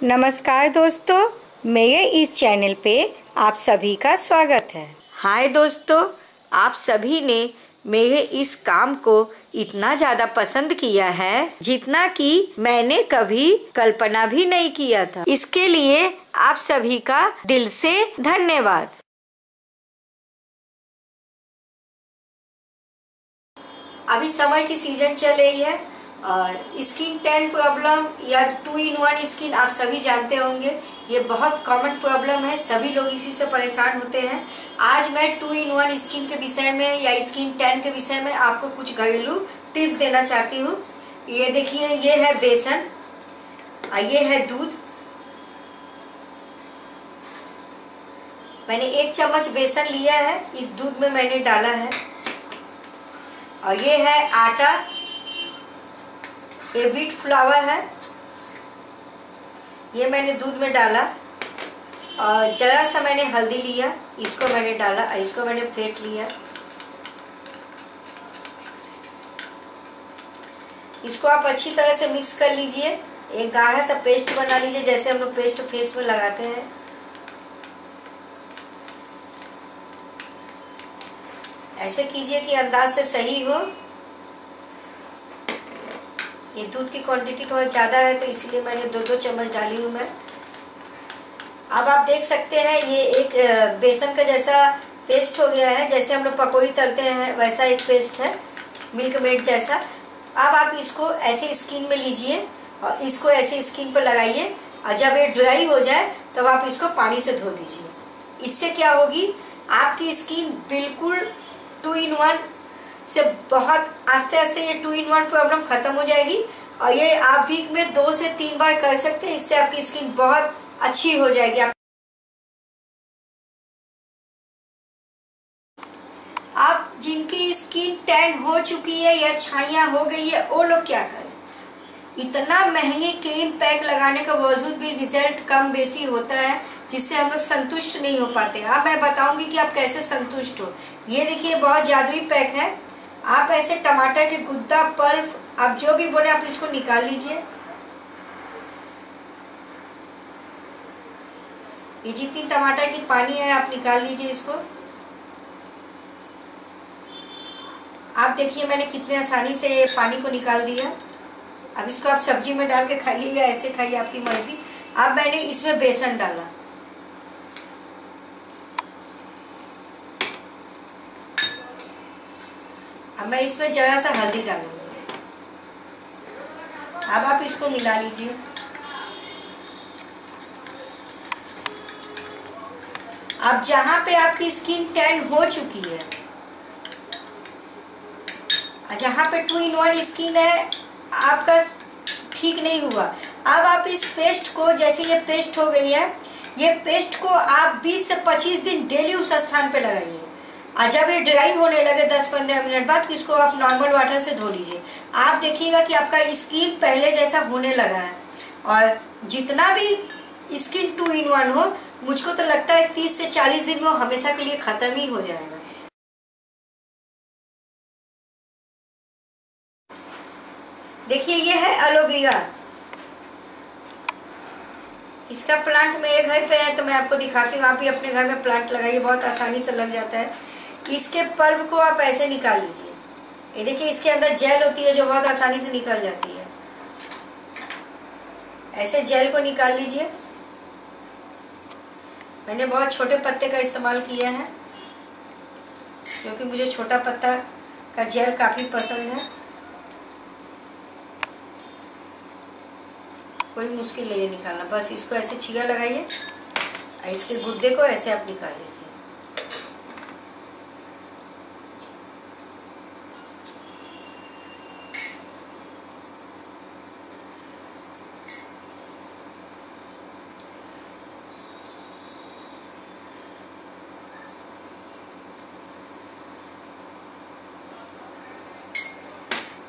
नमस्कार दोस्तों, मेरे इस चैनल पे आप सभी का स्वागत है। हाय दोस्तों, आप सभी ने मेरे इस काम को इतना ज़्यादा पसंद किया है जितना कि मैंने कभी कल्पना भी नहीं किया था। इसके लिए आप सभी का दिल से धन्यवाद। अभी समर की सीजन चल रही है और स्किन टैन प्रॉब्लम या 2-in-1 स्किन आप सभी जानते होंगे। ये बहुत कॉमन प्रॉब्लम है, सभी लोग इसी से परेशान होते हैं। आज मैं 2-in-1 स्किन के विषय में या स्किन टैन के विषय में आपको कुछ घरेलू टिप्स देना चाहती हूँ। ये देखिए, ये है बेसन और ये है दूध। मैंने 1 चम्मच बेसन लिया है, इस दूध में मैंने डाला है। और ये है आटा, ये व्हीट फ्लावर है, ये मैंने दूध में डाला। और जरा सा मैंने हल्दी लिया, इसको मैंने डाला, इसको मैंने फेंट लिया। इसको आप अच्छी तरह से मिक्स कर लीजिए, एक गाढ़ा सा पेस्ट बना लीजिए, जैसे हम लोग पेस्ट फेस में लगाते हैं। ऐसे कीजिए कि अंदाज से सही हो। ये दूध की क्वांटिटी थोड़ा ज़्यादा है तो इसलिए मैंने 2-2 चम्मच डाली हूँ मैं। अब आप देख सकते हैं ये एक बेसन का जैसा पेस्ट हो गया है, जैसे हम लोग पकौड़ी तलते हैं वैसा एक पेस्ट है, मिल्क मेड जैसा। अब आप इसको ऐसे स्किन में लीजिए और इसको ऐसे स्किन पर लगाइए और जब ये ड्राई हो जाए तब आप इसको पानी से धो दीजिए। इससे क्या होगी, आपकी स्किन बिल्कुल 2-in-1 से बहुत आस्ते आस्ते ये 2-in-1 प्रॉब्लम खत्म हो जाएगी। और ये आप वीक में 2 से 3 बार कर सकते हैं, इससे आपकी स्किन बहुत अच्छी हो जाएगी। आप जिनकी स्किन टैन हो चुकी है या छाइयाँ हो गई है, वो लोग क्या करें। इतना महंगे क्रीम पैक लगाने के बावजूद भी रिजल्ट कम बेसी होता है, जिससे हम लोग संतुष्ट नहीं हो पाते। अब मैं बताऊंगी कि आप कैसे संतुष्ट हो। ये देखिए, बहुत जादुई पैक है। आप ऐसे टमाटर के गुद्दा, पल्प, आप जो भी बोले आप इसको निकाल लीजिए। ये जितनी टमाटर की पानी है आप निकाल लीजिए इसको। आप देखिए मैंने कितने आसानी से ये पानी को निकाल दिया। अब इसको आप सब्जी में डाल के खाइए या ऐसे खाइए, आपकी मर्जी। अब मैंने इसमें बेसन डाला, अब मैं इसमें जरा सा हल्दी डालूंगी। अब आप इसको मिला लीजिए। अब जहां पे आपकी स्किन टैन हो चुकी है, जहां पे 2-in-1 स्किन है, आपका ठीक नहीं हुआ, अब आप इस पेस्ट को, जैसे ये पेस्ट हो गई है, ये पेस्ट को आप 20 से 25 दिन डेली उस स्थान पे लगाइए। और जब ये ड्राई होने लगे 10-15 मिनट बाद, इसको आप नॉर्मल वाटर से धो लीजिए। आप देखिएगा कि आपका स्किन पहले जैसा होने लगा है। और जितना भी स्किन 2-in-1 हो, मुझको तो लगता है 30 से 40 दिन में वो हमेशा के लिए खत्म ही हो जाएगा। देखिए, ये है एलोवेरा। इसका प्लांट मेरे घर पे है तो मैं आपको दिखाती हूँ। आप भी अपने घर में प्लांट लगाइए, बहुत आसानी से लग जाता है। इसके पल्प को आप ऐसे निकाल लीजिए। ये देखिए, इसके अंदर जेल होती है जो बहुत आसानी से निकल जाती है। ऐसे जेल को निकाल लीजिए। मैंने बहुत छोटे पत्ते का इस्तेमाल किया है क्योंकि मुझे छोटा पत्ता का जेल काफ़ी पसंद है। कोई मुश्किल नहीं है निकालना, बस इसको ऐसे छिगा लगाइए और इसके गुद्दे को ऐसे आप निकाल लीजिए।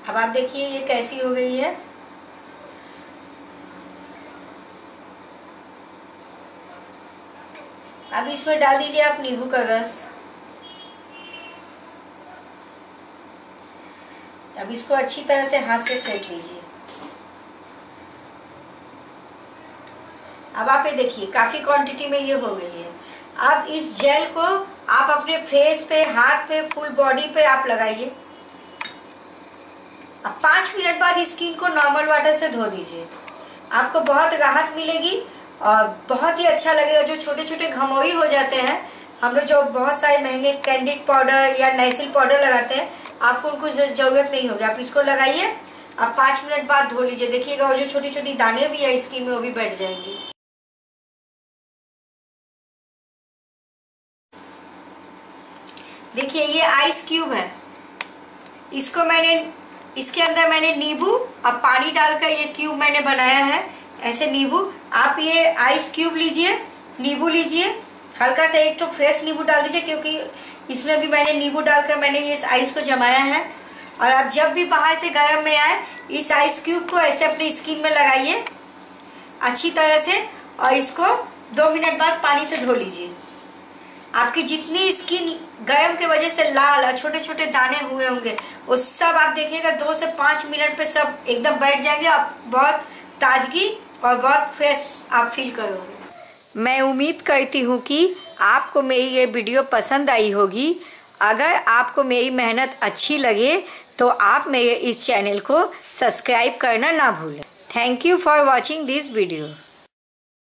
अब आप देखिए ये कैसी हो गई है। अब इसमें डाल दीजिए आप नींबू का रस। अब इसको अच्छी तरह से हाथ से फेंट लीजिए। अब आप ये देखिए काफ़ी क्वांटिटी में ये हो गई है। अब इस जेल को आप अपने फेस पे, हाथ पे, फुल बॉडी पे आप लगाइए। अब 5 मिनट बाद स्किन को नॉर्मल वाटर से धो दीजिए। आपको बहुत राहत मिलेगी और बहुत ही अच्छा लगेगा। जो छोटे छोटे घमोई हो जाते हैं, हम लोग जो बहुत सारे महंगे कैंडिड पाउडर या नाइसिल पाउडर लगाते हैं, आपको उनको जरूरत नहीं होगी। आप इसको लगाइए, आप 5 मिनट बाद धो लीजिए। देखिएगा वो जो छोटी छोटी दाने भी है स्किन में वो भी बैठ जाएंगी। देखिए ये आइस क्यूब है, इसको इसके अंदर मैंने नींबू और पानी डालकर ये क्यूब मैंने बनाया है। ऐसे नींबू, आप ये आइस क्यूब लीजिए, नींबू लीजिए, हल्का सा एक तो फ्रेश नींबू डाल दीजिए, क्योंकि इसमें भी मैंने नींबू डालकर मैंने ये आइस को जमाया है। और आप जब भी बाहर से गर्म में आए, इस आइस क्यूब को ऐसे अपनी स्किन में लगाइए अच्छी तरह से, और इसको 2 मिनट बाद पानी से धो लीजिए। आपकी जितनी स्किन गर्म के वजह से लाल और छोटे छोटे दाने हुए होंगे, वो सब आप देखिएगा 2 से 5 मिनट पे सब एकदम बैठ जाएंगे। आप बहुत ताजगी और बहुत फ्रेश आप फील करोगे। मैं उम्मीद करती हूँ कि आपको मेरी ये वीडियो पसंद आई होगी। अगर आपको मेरी मेहनत अच्छी लगे तो आप मेरे इस चैनल को सब्सक्राइब करना ना भूलें। Thank you for watching this video.